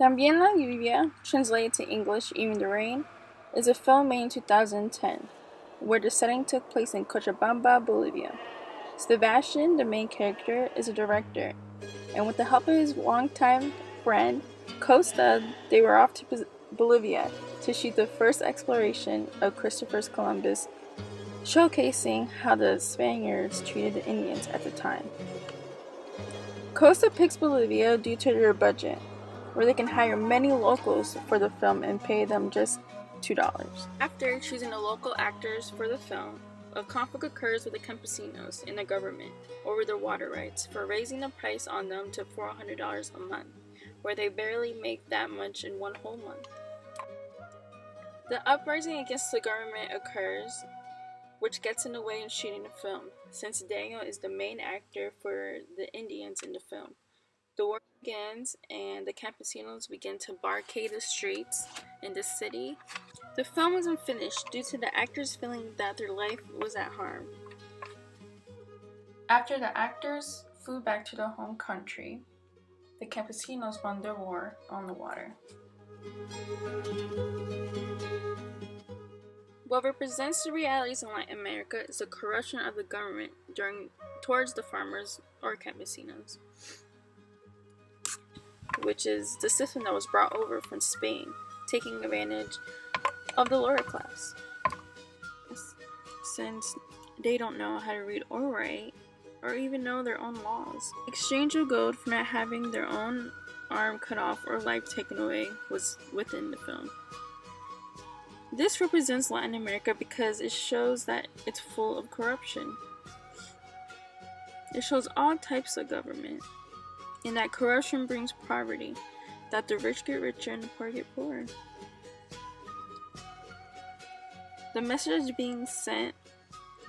Tambien Lluvia, translated to English Even the Rain, is a film made in 2010, where the setting took place in Cochabamba, Bolivia. Sebastian, the main character, is a director, and with the help of his longtime friend, Costa, they were off to Bolivia to shoot the first exploration of Christopher Columbus, showcasing how the Spaniards treated the Indians at the time. Costa picks Bolivia due to their budget, where they can hire many locals for the film and pay them just $2. After choosing the local actors for the film, a conflict occurs with the campesinos and the government over their water rights for raising the price on them to $400 a month, where they barely make that much in one whole month. The uprising against the government occurs, which gets in the way in shooting the film, since Daniel is the main actor for the Indians in the film. The war begins, and the campesinos begin to barricade the streets in the city. The film wasn't finished due to the actors feeling that their life was at harm. After the actors flew back to their home country, the campesinos won their war on the water. What represents the realities in Latin America is the corruption of the government towards the farmers or campesinos, which is the system that was brought over from Spain, taking advantage of the lower class. Since they don't know how to read or write, or even know their own laws. Exchange of gold for not having their own arm cut off or life taken away was within the film. This represents Latin America because it shows that it's full of corruption. It shows all types of government, and that corruption brings poverty, that the rich get richer and the poor get poorer. The message being sent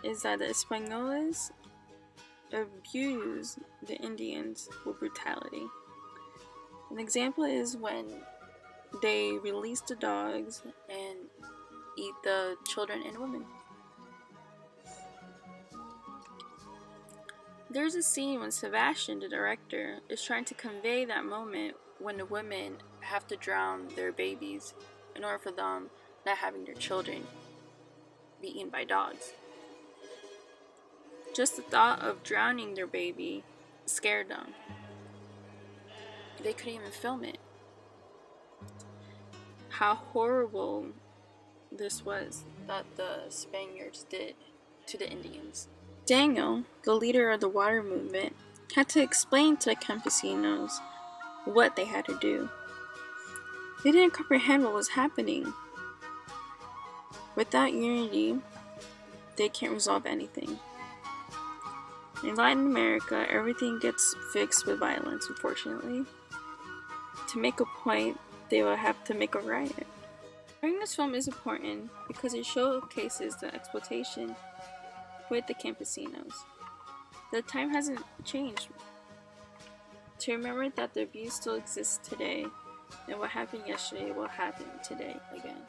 is that the Españoles abuse the Indians with brutality. An example is when they release the dogs and eat the children and women. There's a scene when Sebastian, the director, is trying to convey that moment when the women have to drown their babies in order for them not having their children be eaten by dogs. Just the thought of drowning their baby scared them. They couldn't even film it. How horrible this was that the Spaniards did to the Indians. Daniel, the leader of the water movement, had to explain to the campesinos what they had to do. They didn't comprehend what was happening. Without unity, they can't resolve anything. In Latin America, everything gets fixed with violence, unfortunately. To make a point, they will have to make a riot. Sharing this film is important because it showcases the exploitation with the campesinos. The time hasn't changed. To remember that the abuse still exists today, and what happened yesterday will happen today again.